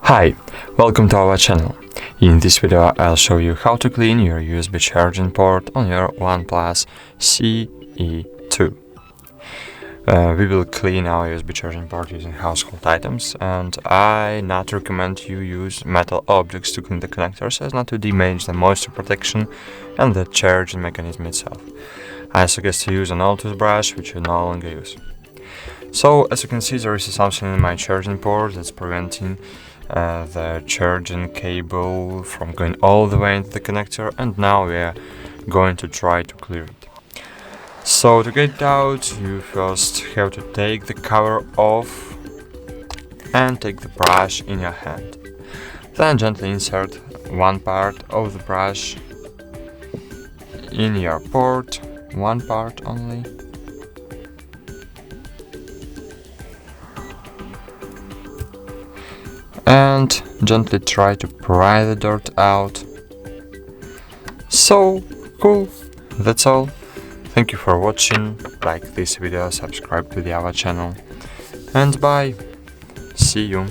Hi, welcome to our channel. In this video I'll show you how to clean your USB charging port on your OnePlus CE2. We will clean our USB charging port using household items, and I not recommend you use metal objects to clean the connectors as not to damage the moisture protection and the charging mechanism itself. I suggest to use an old toothbrush which you no longer use. So as you can see, there is something in my charging port that's preventing the charging cable from going all the way into the connector, and now we are going to try to clear it. So to get it out, you first have to take the cover off and take the brush in your hand. Then gently insert one part of the brush in your port, one part only. And gently try to pry the dirt out. So cool, that's all. Thank you for watching, like this video, subscribe to our channel, and bye, see you.